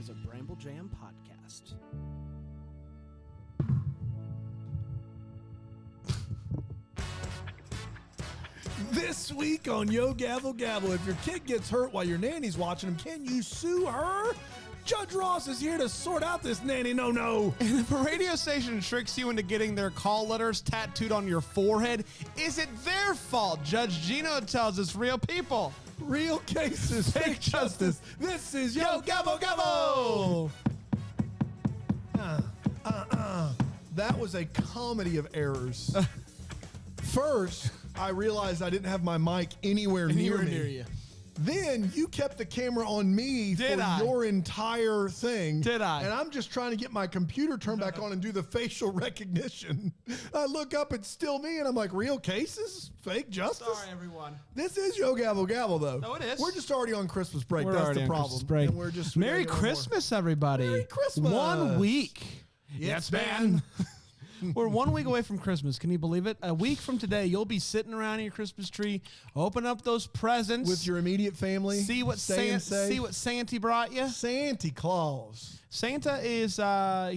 is a Bramble Jam podcast. This week on Yo Gavel Gavel, if your kid gets hurt while your nanny's watching him, can you sue her? Judge Ross is here to sort out this nanny no-no. And if a radio station tricks you into getting their call letters tattooed on your forehead, is it their fault? Judge Gino tells us real people. Real cases, fake justice. This is Yo Gavel Gavel. That was a comedy of errors. First, I realized I didn't have my mic anywhere near me. you. Then you kept the camera on me your entire thing. Did I? And I'm just trying to get my computer turned back on and do the facial recognition. I look up, it's still me, and I'm like, real cases? Fake justice? Sorry, everyone. This is Yo Gavel Gavel, though. No, it is. We're just already on Christmas break. We're That's already the on problem. Christmas break. And we're just Merry Christmas, everybody. Merry Christmas. 1 week. Yes, man. We're 1 week away from Christmas. Can you believe it? A week from today, you'll be sitting around your Christmas tree, open up those presents With your immediate family. See what Santa brought you. Santa Claus. Santa is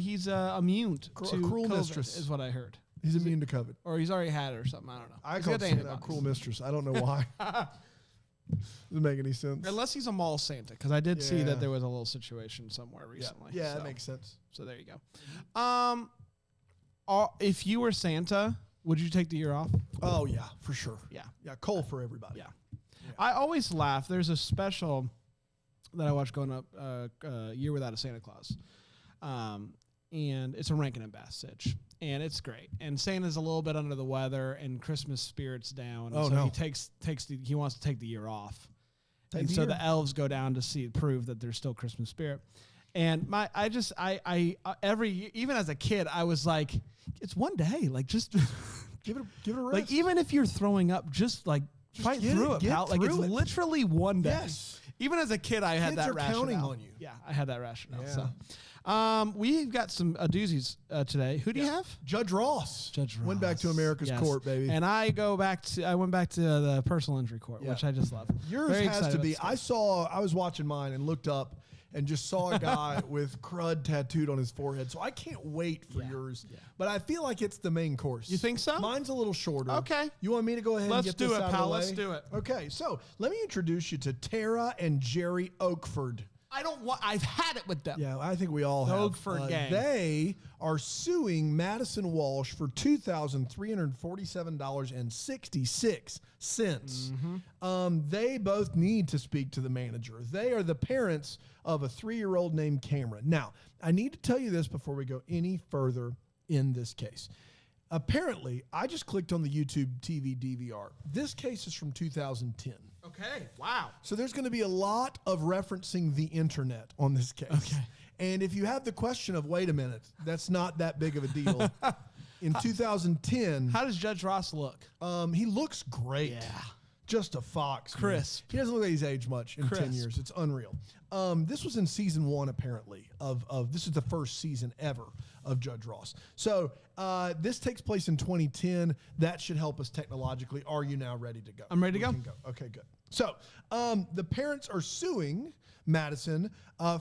he's immune to cruel COVID, mistress is what I heard. He's immune to COVID. Or he's already had it or something. I don't know. I He's call got the Santa a antibodies. cruel mistress. I don't know why. Doesn't make any sense. Unless he's a mall Santa, because I did see Yeah. that there was a little situation somewhere recently. Yeah, so, that makes sense. So there you go. If you were Santa, would you take the year off? Oh, yeah, for sure. Yeah. Yeah, coal for everybody. Yeah. I always laugh. There's a special that I watched going up, Year Without a Santa Claus. And it's a Rankin and Bass sitch. And it's great. And Santa's a little bit under the weather and Christmas spirit's down. Oh, so no. he wants to take the year off. Take And the so year. the elves go down to prove that there's still Christmas spirit. And even as a kid, I was like, it's one day. Like, just Give it a rest. like, even if you're throwing up, just like fight get through it, it, get pal. Like, it's through it. literally one day. Yes. Even as a kid, I had Kids that are rationale. counting on you. Yeah, I had that rationale. Yeah. So, we've got some doozies today. Who do you have? Judge Ross. Went back to America's Yes. Court, baby. And I went back to the personal injury court, Yeah. which I just love. Yours Very has excited to about be. this I was watching mine and looked up and just saw a guy with crud tattooed on his forehead. So I can't wait for yours. Yeah. But I feel like it's the main course. You think so? Mine's a little shorter. Okay. You want me to go ahead Let's and get do this it, out pal. of the way? Let's do it. Okay. So let me introduce you to Tara and Jerry Oakford. I've had it with them. Yeah, I think we all have. Oakford gang. They are suing Madison Walsh for $2,347.66. They both need to speak to the manager. They are the parents of a 3-year-old named Cameron. Now, I need to tell you this before we go any further in this case. Apparently, I just clicked on the YouTube TV DVR. This case is from 2010. Okay. Wow. So there's going to be a lot of referencing the internet on this case. Okay. And if you have the question of, wait a minute, that's not that big of a deal. In 2010, How does Judge Ross look? he looks great. Yeah. Just a fox. man. Crisp. He doesn't look like he's aged much in 10 Crisp. years. It's unreal. This was in season 1, apparently, of this is the first season ever of Judge Ross. So this takes place in 2010. That should help us technologically. Are you now ready to go? I'm ready to go. We can go. Okay, good. So the parents are suing Madison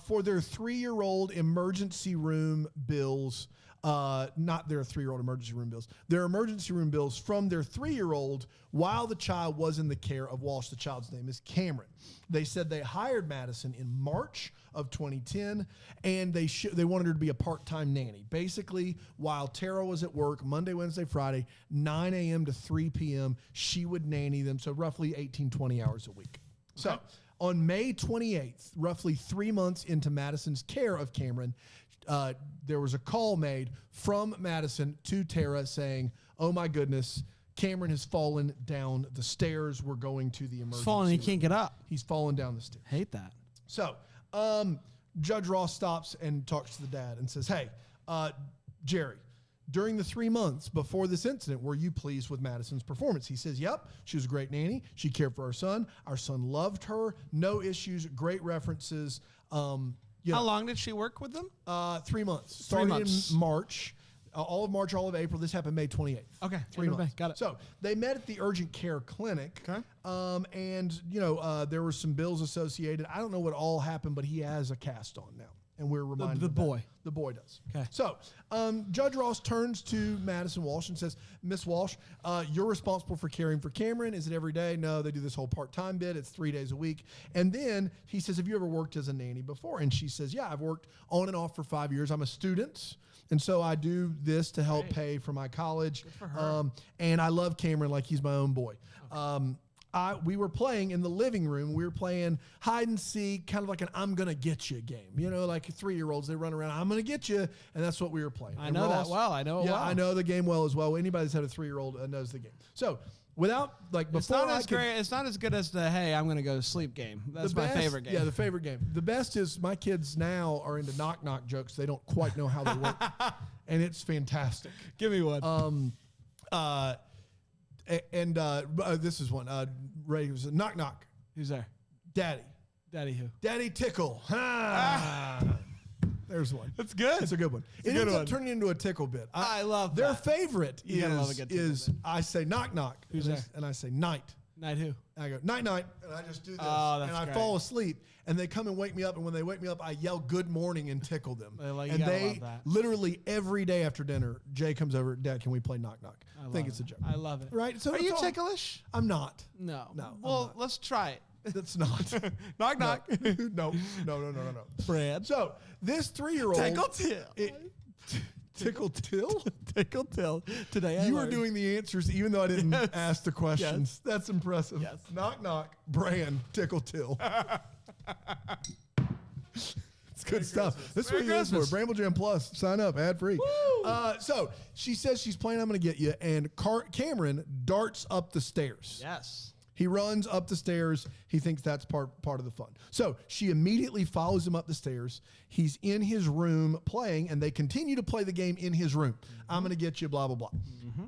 for their 3-year-old emergency room bills. Not their 3-year-old emergency room bills. Their emergency room bills from their 3-year-old while the child was in the care of Walsh. The child's name is Cameron. They said they hired Madison in March of 2010, and they wanted her to be a part-time nanny. Basically, while Tara was at work Monday, Wednesday, Friday, 9 a.m. to 3 p.m., she would nanny them, so roughly 18, 20 hours a week. So on May 28th, roughly 3 months into Madison's care of Cameron, there was a call made from Madison to Tara saying, oh my goodness, Cameron has fallen down the stairs. We're going to the emergency He's falling. He room." can't get up. He's fallen down the stairs. Hate that. So Judge Ross stops and talks to the dad and says, hey, Jerry, during the 3 months before this incident, were you pleased with Madison's performance? He says, yep, she was a great nanny. She cared for our son. Our son loved her. No issues, great references. How long did she work with them? 3 months. 3 Started months. in March. All of March, all of April. This happened May 28th. Okay. 3 months. Got it. So they met at the urgent care clinic. Okay. And, there were some bills associated. I don't know what all happened, but he has a cast on now. And we're reminded the of boy. that. The boy does. Okay. So Judge Ross turns to Madison Walsh and says, Miss Walsh, you're responsible for caring for Cameron. Is it every day? No, they do this whole part-time bit. It's 3 days a week. And then he says, have you ever worked as a nanny before? And she says, yeah, I've worked on and off for 5 years. I'm a student. And so I do this to help pay for my college. Good for her. And I love Cameron like he's my own boy. Okay. We were playing in the living room. We were playing hide and seek, kind of like an I'm going to get you game. You know, like 3-year-olds, they run around, I'm going to get you. And that's what we were playing. I know that well. I know it well. I know the game well as well. Anybody that's had a 3-year-old knows the game. So without, like, before it's not as good as the, hey, I'm going to go to sleep game. That's my favorite game. Yeah, the favorite game. The best is my kids now are into knock-knock jokes. They don't quite know how they work. And it's fantastic. Give me one. This is one. Ray was knock knock. Who's there? Daddy. Daddy who? Daddy tickle. There's one. That's good. It's a good one. It ends up turning into a tickle bit. I love their that. favorite is I say knock knock. Who's there? And I say night. Night who? And I go night night, and I just do this, Oh, that's and I great. fall asleep, and they come and wake me up, and when they wake me up, I yell good morning and tickle them. You And gotta they love that. literally every day after dinner, Jay comes over, Dad, can we play knock knock? I think it's a joke. I love it. Right? So Are that's you all. ticklish? I'm not. No. No, I'm Well, not. let's try it. That's not. Knock knock. No. No. Brad. So this 3-year-old Tickle till. Tickle till? Tickle till. Today You were doing the answers even though I didn't ask the questions. Yes. That's impressive. Yes. Knock knock. Brand. Tickle till. It's good stuff. This is what you listen for. Bramble Jam Plus. Sign up. Ad free. So she says she's playing I'm going to get you. And Cameron darts up the stairs. Yes. He runs up the stairs. He thinks that's part of the fun. So she immediately follows him up the stairs. He's in his room playing, and they continue to play the game in his room. I'm going to get you, blah, blah, blah.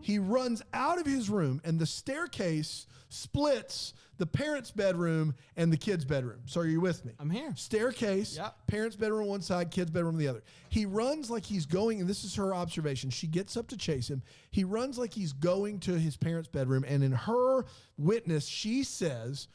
He runs out of his room, and the staircase splits the parents' bedroom and the kids' bedroom. So are you with me? I'm here. Staircase, Yep. parents' bedroom on one side, kids' bedroom on the other. He runs like he's going, and this is her observation. She gets up to chase him. He runs like he's going to his parents' bedroom, and in her witness, she says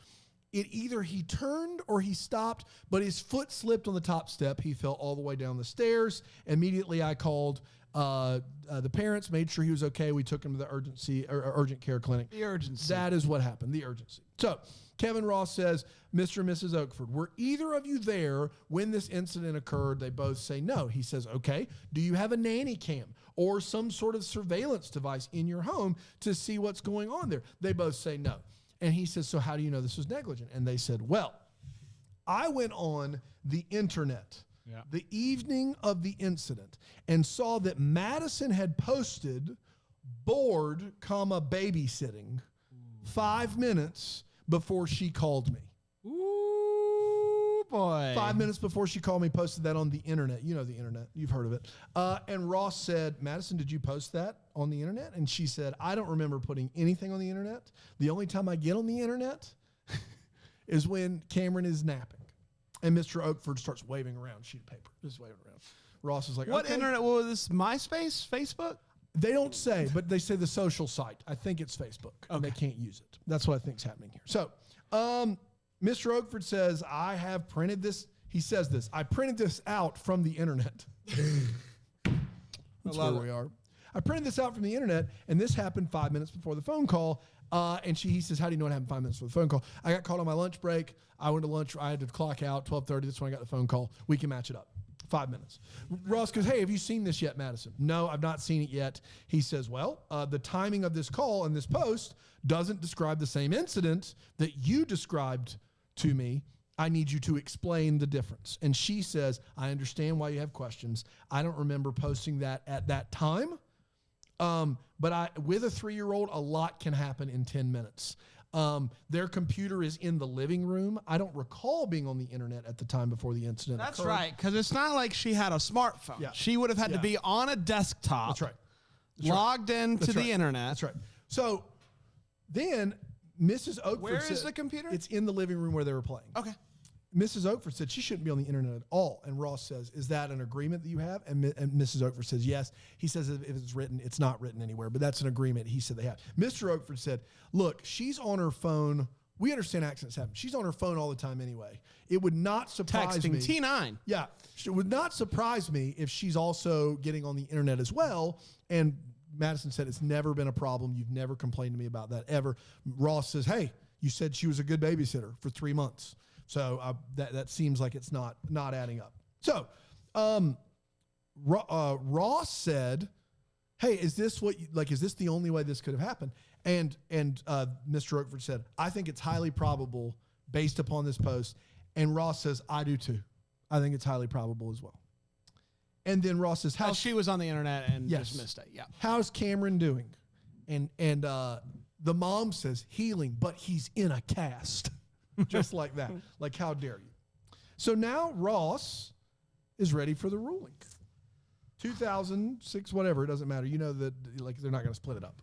it either he turned or he stopped, but his foot slipped on the top step. He fell all the way down the stairs. Immediately, I called the parents, made sure he was okay. We took him to the urgent care clinic. The urgency. That is what happened, the urgency. So Kevin Ross says, Mr. and Mrs. Oakford, were either of you there when this incident occurred? They both say no. He says, okay, do you have a nanny cam or some sort of surveillance device in your home to see what's going on there? They both say no. And he says, so how do you know this was negligent? And they said, well, I went on the internet the evening of the incident and saw that Madison had posted bored, babysitting 5 minutes before she called me. Ooh, boy. 5 minutes before she called me, posted that on the internet. You know the internet. You've heard of it. And Ross said, Madison, did you post that on the internet? And she said, I don't remember putting anything on the internet. The only time I get on the internet is when Cameron is napping. And Mr. Oakford starts waving around a sheet of paper. Just waving around. Ross is like, What okay. internet? What was this? MySpace? Facebook? They don't say, but they say the social site. I think it's Facebook. And they can't use it. That's what I think is happening here. So, Mr. Oakford says, I have printed this. He says this. I printed this out from the internet. That's where we are. I printed this out from the internet, and this happened 5 minutes before the phone call. And he says, how do you know it happened 5 minutes before the phone call? I got called on my lunch break. I went to lunch. I had to clock out 12:30. That's when I got the phone call. We can match it up. 5 minutes. Ross goes, hey, have you seen this yet, Madison? No, I've not seen it yet. He says, well, the timing of this call and this post doesn't describe the same incident that you described to me. I need you to explain the difference. And she says, I understand why you have questions. I don't remember posting that at that time. But with a 3-year-old, a lot can happen in 10 minutes. Their computer is in the living room. I don't recall being on the internet at the time before the incident That's occurred. right, because it's not like she had a smartphone. Yeah. She would have had to be on a desktop. That's right. Logged into the internet. That's right. So then Mrs. Oakford Where said, is the computer? It's in the living room where they were playing. Okay. Mrs. Oakford said she shouldn't be on the internet at all. And Ross says, is that an agreement that you have? And Mrs. Oakford says, yes. He says, if it's written, it's not written anywhere, but that's an agreement he said they have. Mr. Oakford said, look, she's on her phone We understand accidents happen. She's on her phone all the time anyway. It would not surprise me. Texting T9. Yeah. It would not surprise me if she's also getting on the internet as well. And Madison said it's never been a problem. You've never complained to me about that ever. Ross says, hey, you said she was a good babysitter for 3 months. So that seems like it's not adding up. So Ross said, hey, is this the only way this could have happened? And Mr. Oakford said, I think it's highly probable based upon this post. And Ross says, I do too. I think it's highly probable as well. And then Ross says, how she was on the internet and just missed it. Yeah. How's Cameron doing? And the mom says, healing, but he's in a cast. Just like that. Like, how dare you? So now Ross is ready for the ruling. 2006, whatever, it doesn't matter. You know that they're not going to split it up.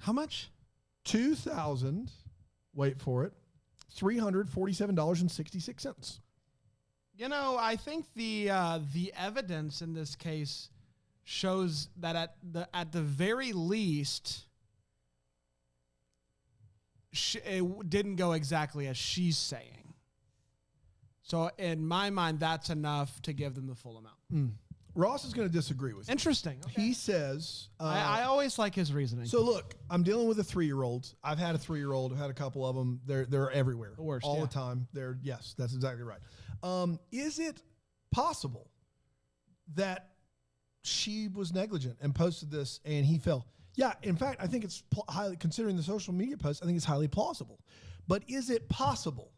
How much? 2,000. Wait for it. $347.66. You know, I think the evidence in this case shows that at the very least, it didn't go exactly as she's saying. So in my mind, that's enough to give them the full amount. Ross is going to disagree with you. Interesting. Okay. He says... I always like his reasoning. So look, I'm dealing with a 3-year-old. I've had a 3-year-old. I've had a couple of them. They're everywhere. The worst, all the time. Yes, that's exactly right. Is it possible that she was negligent and posted this and he fell? Yeah, in fact, I think it's highly, considering the social media post, I think it's highly plausible. But is it possible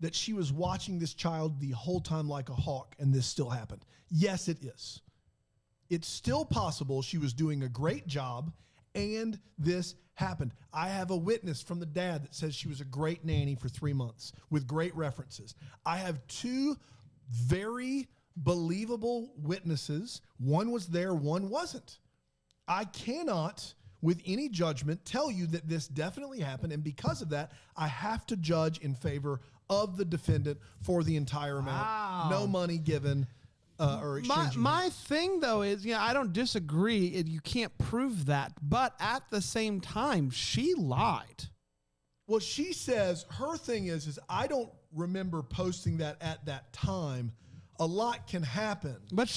that she was watching this child the whole time like a hawk and this still happened? Yes, it is. It's still possible she was doing a great job and this happened. I have a witness from the dad that says she was a great nanny for 3 months with great references. I have 2 very believable witnesses. One was there, one wasn't. I cannot, with any judgment, tell you that this definitely happened, and because of that, I have to judge in favor of the defendant for the entire amount. Wow. No money given or exchanging. My thing, though, is, I don't disagree. You can't prove that. But at the same time, she lied. Well, she says her thing is I don't remember posting that at that time. A lot can happen. But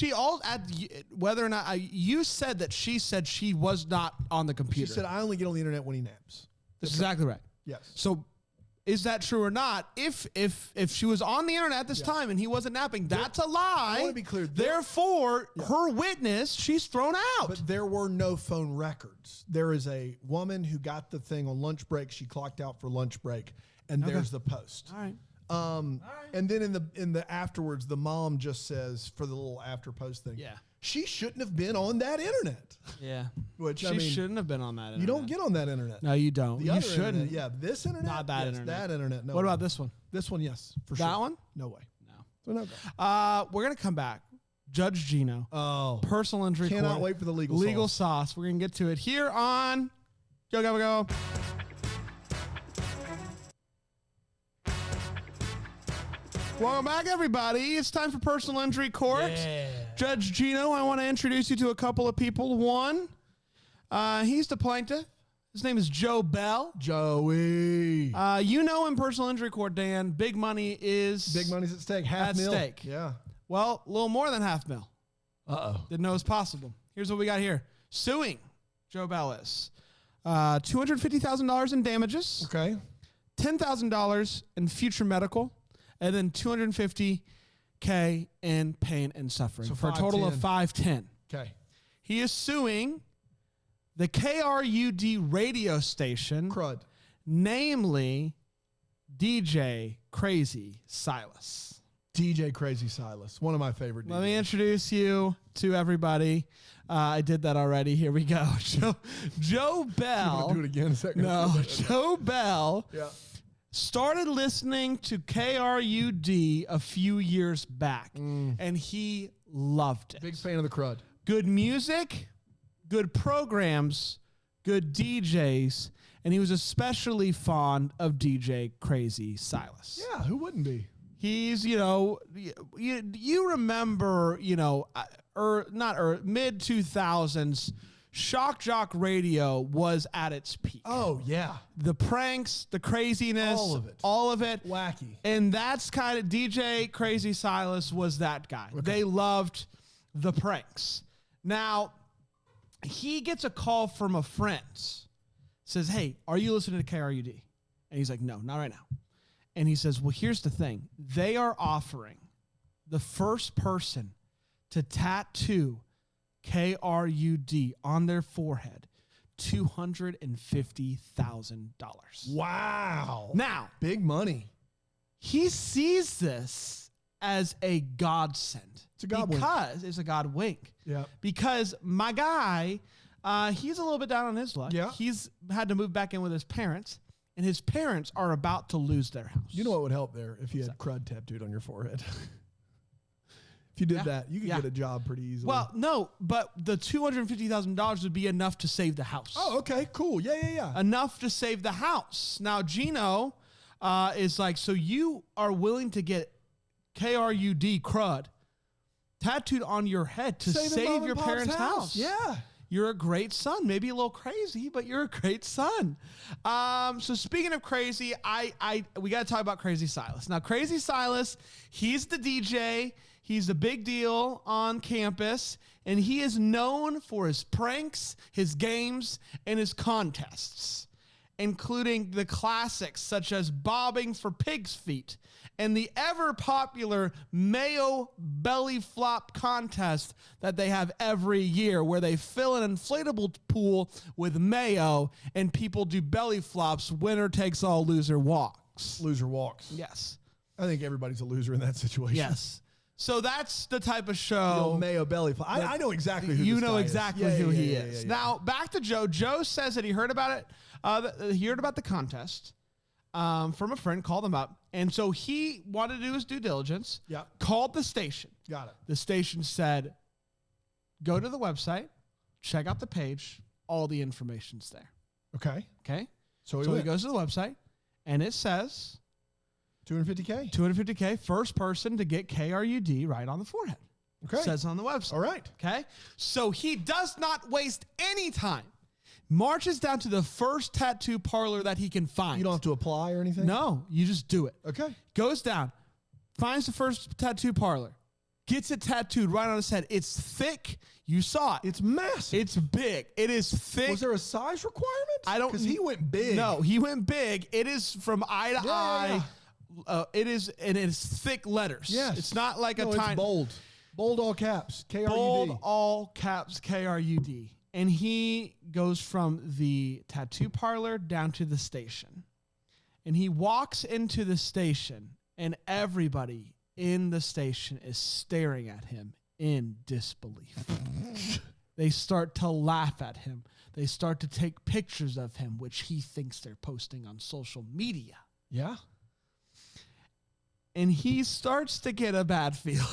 whether or not you said that she said she was not on the computer. She said, I only get on the internet when he naps. That's exactly right. Yes. So is that true or not? If she was on the internet at this time and he wasn't napping, that's a lie. I want to be clear. Therefore, her witness, she's thrown out. But there were no phone records. There is a woman who got the thing on lunch break. She clocked out for lunch break, and there's the post. All right. And then in the afterwards, the mom just says, for the little after post thing, she shouldn't have been on that internet. Yeah. Which, she shouldn't have been on that internet. You don't get on that internet. No, you don't. You shouldn't. Internet, this internet? Not that yes, internet. That internet, no. What about this one? This one, yes, for sure. That one? No way. No. So no go. We're going to come back. Judge Gino. Oh. Personal injury court. Cannot wait for the legal sauce. We're going to get to it here on Go, Go, Go. Welcome back, everybody. It's time for personal injury court. Yeah. Judge Gino, I want to introduce you to a couple of people. One, he's the plaintiff. His name is Joe Bell. Joey. You know, in personal injury court, Dan, big money's at stake. Half mil. Stake. Yeah. Well, a little more than $500,000. Uh-oh. Didn't know it was possible. Here's what we got here. Suing Joe Bell is $250,000 in damages. Okay. $10,000 in future medical. And then $250K in pain and suffering. So for a total of $510,000. Okay. He is suing the KRUD radio station. Crud. Namely, DJ Crazy Silas. DJ Crazy Silas. One of my favorite DJs. Let me introduce you to everybody. I did that already. Here we go. Joe Bell. You want to do it again a second? No. Joe Bell. Yeah. Started listening to KRUD a few years back, and he loved it. Big fan of the crud. Good music, good programs, good DJs, and he was especially fond of DJ Crazy Silas. Yeah, who wouldn't be? He's, you remember, mid-2000s Shock Jock Radio was at its peak. Oh, yeah. The pranks, the craziness, all of it. Wacky. And that's kind of DJ Crazy Silas was that guy. Okay. They loved the pranks. Now, he gets a call from a friend. Says, hey, are you listening to KRUD? And he's like, no, not right now. And he says, well, here's the thing. They are offering the first person to tattoo KRUD on their forehead $250,000. Wow. Now, big money. He sees this as a godsend. It's a God wink. Because it's a God wink. Yeah. Because my guy, he's a little bit down on his luck. Yeah. He's had to move back in with his parents, and his parents are about to lose their house. You know what would help there if you had crud tattooed on your forehead? If you did that, you could get a job pretty easily. Well, no, but the $250,000 would be enough to save the house. Oh, okay, cool. Yeah. Enough to save the house. Now, Gino is like, so you are willing to get KRUD crud tattooed on your head to save your parents' house. Yeah. You're a great son. Maybe a little crazy, but you're a great son. So speaking of crazy, we got to talk about Crazy Silas. Now, Crazy Silas, he's the DJ. He's a big deal on campus, and he is known for his pranks, his games, and his contests, including the classics such as bobbing for pig's feet and the ever-popular mayo belly flop contest that they have every year, where they fill an inflatable pool with mayo and people do belly flops. Winner takes all, loser walks. Loser walks. Yes. I think everybody's a loser in that situation. Yes. So that's the type of show. The old mayo belly flop. I know exactly who you this know guy exactly is. who he is. Yeah. Now, back to Joe. Joe says that he heard about it. He heard about the contest from a friend, called him up. And so he wanted to do his due diligence. Yeah. Called the station. Got it. The station said, go to the website, check out the page. All the information's there. Okay. Okay? So he goes to the website, and it says $250K. $250K, first person to get KRUD right on the forehead. Okay. Says on the website. All right. Okay. So he does not waste any time. Marches down to the first tattoo parlor that he can find. You don't have to apply or anything? No, you just do it. Okay. Goes down, finds the first tattoo parlor, gets it tattooed right on his head. It's thick. You saw it. It's massive. It's big. It is thick. Was there a size requirement? I don't. Because he went big. No, he went big. It is from eye to eye. It is thick letters. Yes. It's not like a tiny. It's bold. Bold all caps. KRUD. Bold all caps KRUD. And he goes from the tattoo parlor down to the station. And he walks into the station, and everybody in the station is staring at him in disbelief. They start to laugh at him. They start to take pictures of him, which he thinks they're posting on social media. Yeah. And he starts to get a bad feeling.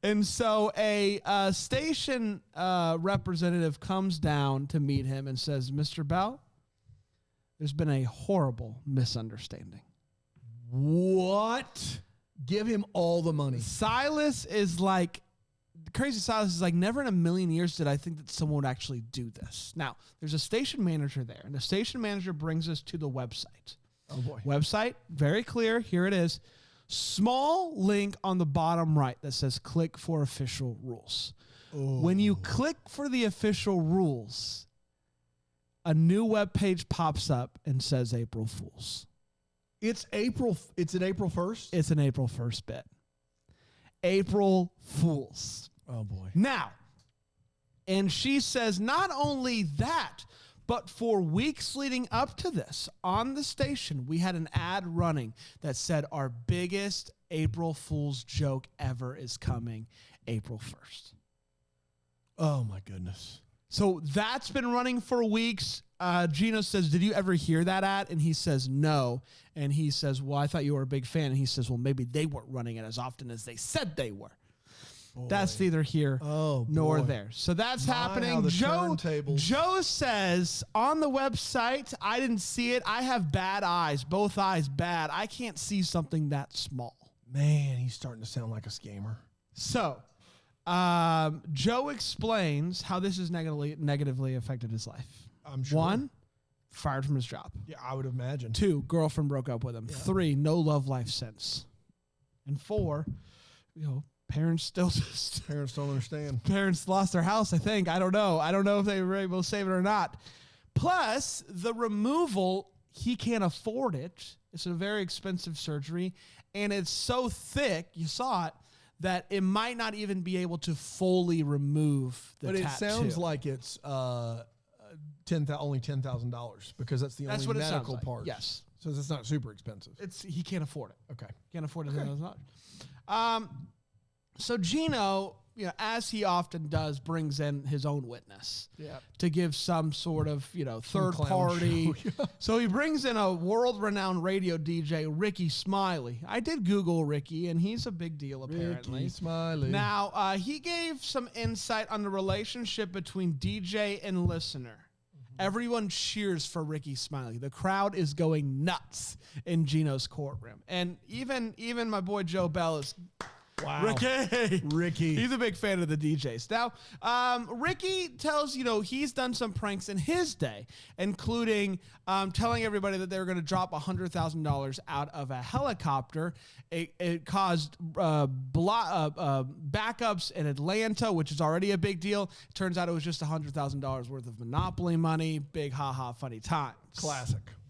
And so a station representative comes down to meet him and says, Mr. Bell, there's been a horrible misunderstanding. What? Give him all the money. Silas is like, Crazy Silas is like, never in a million years did I think that someone would actually do this. Now, there's a station manager there, and the station manager brings us to the website. Oh, boy. Website, very clear. Here it is. Small link on the bottom right that says click for official rules. Oh. When you click for the official rules, a new web page pops up and says April Fools. It's an April 1st? It's an April 1st bit. April Fools. Oh, boy. Now, and she says not only that, but for weeks leading up to this, on the station, we had an ad running that said our biggest April Fool's joke ever is coming April 1st. Oh, my goodness. So that's been running for weeks. Gino says, did you ever hear that ad? And he says, no. And he says, well, I thought you were a big fan. And he says, well, maybe they weren't running it as often as they said they were. Boy. That's neither here nor there. So that's happening. Joe says on the website, I didn't see it. I have bad eyes, both eyes bad. I can't see something that small. Man, he's starting to sound like a scammer. So Joe explains how this has negatively affected his life. I'm sure. 1, fired from his job. Yeah, I would imagine. 2, girlfriend broke up with him. Yeah. 3, no love life since. And 4, parents still just Parents don't understand. parents lost their house, I think. I don't know. I don't know if they were able to save it or not. Plus, the removal, he can't afford it. It's a very expensive surgery, and it's so thick, you saw it, that it might not even be able to fully remove the tattoo. But it sounds like it's only $10,000 because that's the only what it sounds medical like. part. Yes. So it's not super expensive. He can't afford it. Okay. Can't afford it. So Gino, as he often does, brings in his own witness to give some sort of, third party. show, So he brings in a world-renowned radio DJ, Ricky Smiley. I did Google Ricky, and he's a big deal, apparently. Ricky Smiley. Now, he gave some insight on the relationship between DJ and listener. Everyone cheers for Ricky Smiley. The crowd is going nuts in Gino's courtroom. And even my boy Joe Bell is... Wow. Ricky. He's a big fan of the DJs. Now, Ricky tells, he's done some pranks in his day, including telling everybody that they were going to drop $100,000 out of a helicopter. It caused backups in Atlanta, which is already a big deal. Turns out it was just $100,000 worth of Monopoly money. Big ha-ha funny times.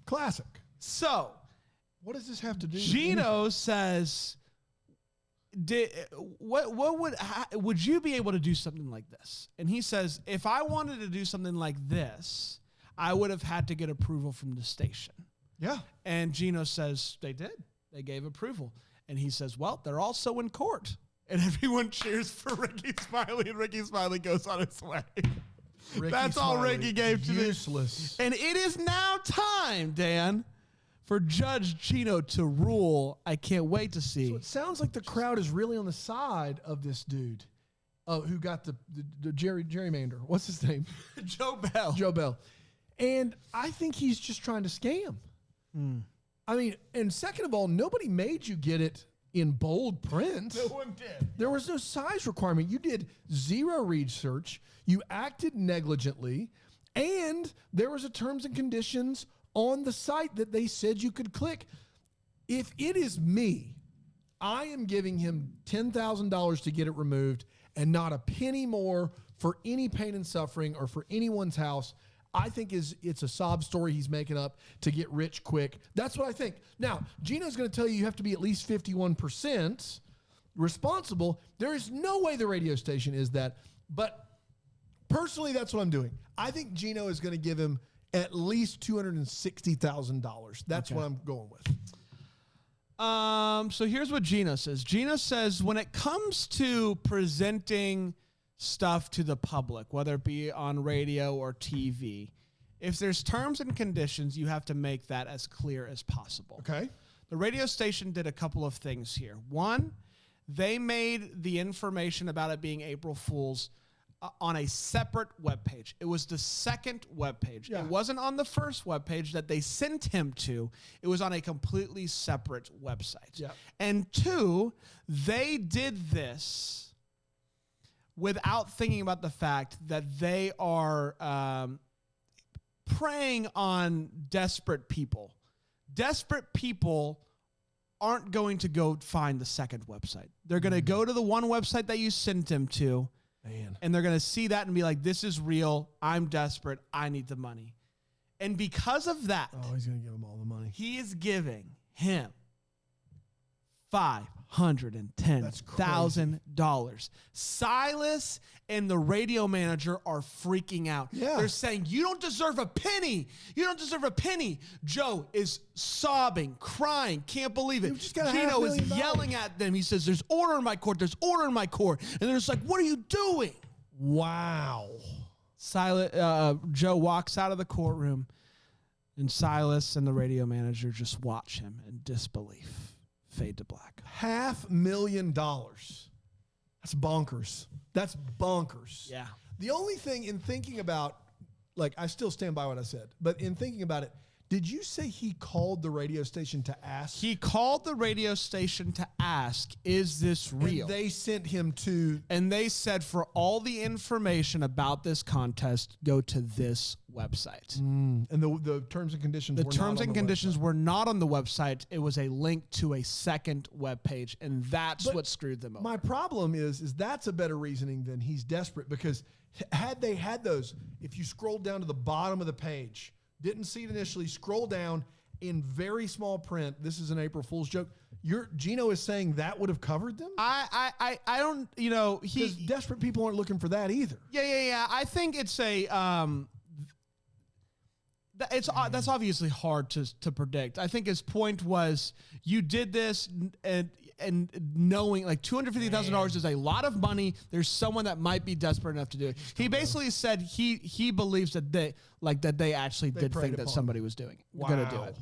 Classic. So, What does this have to do with Gino says... would you be able to do something like this? And he says, if I wanted to do something like this, I would have had to get approval from the station. Yeah. And Gino says, they did. They gave approval. And he says, well, they're also in court. And everyone cheers for Ricky Smiley, and Ricky Smiley goes on his way. That's all Ricky gave to me. Useless. And it is now time, Dan, for Judge Gino to rule. I can't wait to see. So it sounds like the crowd is really on the side of this dude who got the gerrymander. What's his name? Joe Bell. Joe Bell. And I think he's just trying to scam. I mean, and second of all, nobody made you get it in bold print. No one did. There was no size requirement. You did zero research. You acted negligently. And there was a terms and conditions on the site that they said you could click. If it is me, I am giving him $10,000 to get it removed and not a penny more for any pain and suffering or for anyone's house. I think it's a sob story he's making up to get rich quick. That's what I think. Now, Gino's going to tell you have to be at least 51% responsible. There is no way the radio station is that. But personally, that's what I'm doing. I think Gino is going to give him at least $260,000. That's what I'm going with. So here's what Gino says. Gino says when it comes to presenting stuff to the public, whether it be on radio or TV, if there's terms and conditions, you have to make that as clear as possible. Okay. The radio station did a couple of things here. One, they made the information about it being April Fool's on a separate webpage. It was the second webpage. Yeah. It wasn't on the first webpage that they sent him to. It was on a completely separate website. Yeah. And 2, they did this without thinking about the fact that they are preying on desperate people. Desperate people aren't going to go find the second website. They're going to go to the one website that you sent him to, and they're going to see that and be like, this is real. I'm desperate. I need the money. And because of that, he's going to give him all the money. he is giving him $510,000. Silas and the radio manager are freaking out. Yeah. They're saying, you don't deserve a penny. You don't deserve a penny. Joe is sobbing, crying, can't believe it. You've just got Gino is $500,000. yelling at them. He says, there's order in my court. There's order in my court. And they're just like, what are you doing? Wow. Joe walks out of the courtroom, and Silas and the radio manager just watch him in disbelief. Fade to black. $500,000. That's bonkers. That's bonkers. Yeah. The only thing in thinking about, like, I still stand by what I said, but in thinking about it, Did you say he called the radio station to ask? He called the radio station to ask, is this real? And they sent him to... And they said, for all the information about this contest, go to this website. And the terms and conditions The were terms not and on the conditions website. were not on the website. It was a link to a second web page, and that's But what screwed them over. My problem is that's a better reasoning than he's desperate, because had they had those, if you scrolled down to the bottom of the page, didn't see it initially, scroll down in very small print, this is an April Fool's joke, Gino is saying that would have covered them? I don't, you know, Because desperate people aren't looking for that either. Yeah. I think it's that's obviously hard to predict. I think his point was, you did this and knowing like $250,000 is a lot of money. There's someone that might be desperate enough to do it. He basically said he believes that they actually did think that somebody was going to do it.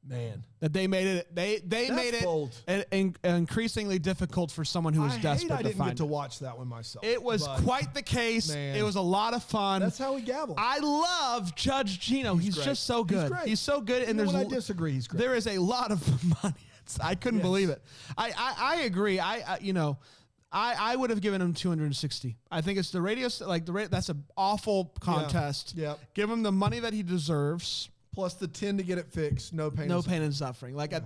Man, That they made it. They made bold. it increasingly difficult for someone who was desperate I didn't to find get to watch that one myself. It was quite the case. Man. It was a lot of fun. That's how he gabbled. I love Judge Gino. He's great. just so good. Great. He's so good. And You know there's what? I disagree. He's great. There is a lot of money. I couldn't believe it. I agree. I would have given him 260. I think it's the radio. That's an awful contest. Yeah. Give him the money that he deserves. Plus the 10 to get it fixed. No pain. No pain and suffering. Like at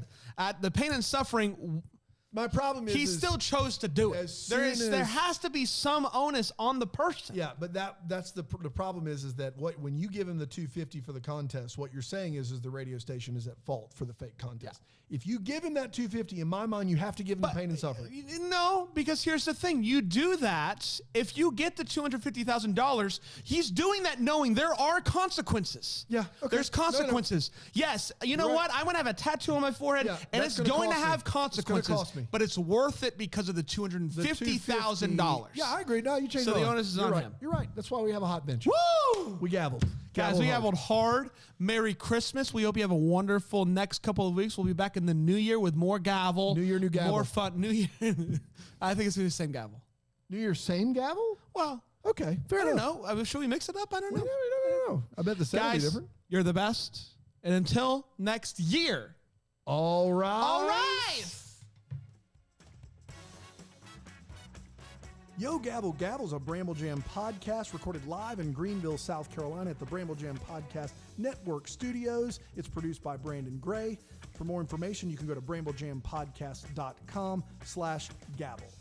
the pain and suffering. My problem is he still chose to do it. There has to be some onus on the person. Yeah, but that's the problem is that when you give him the 250 for the contest, what you're saying is the radio station is at fault for the fake contest. Yeah. If you give him that 250, in my mind, you have to give him the pain and suffering. No, because here's the thing: you do that if you get the $250,000. He's doing that knowing there are consequences. Yeah, okay. There's consequences. No. Yes, you know what? I'm gonna have a tattoo on my forehead, and it's going to have consequences. It's cost me. But it's worth it because of the $250,000. Yeah, I agree. No, you changed. So the onus is on him. You're right. That's why we have a hot bench. Woo! We gabbled. Guys, we gabbled hard. Merry Christmas. We hope you have a wonderful next couple of weeks. We'll be back in the new year with more gavel. New year, new gavel. More fun. New year. I think it's going to be the same gavel. New Year, same gavel? Well, okay. Fair enough. I don't know. Should we mix it up? I don't know. We don't know. I bet the sound will be different. You're the best. And until next year. All right. All right. Yo Gabble Gabble's a Bramble Jam podcast recorded live in Greenville, South Carolina at the Bramble Jam Podcast Network Studios. It's produced by Brandon Gray. For more information, you can go to bramblejampodcast.com/gabble.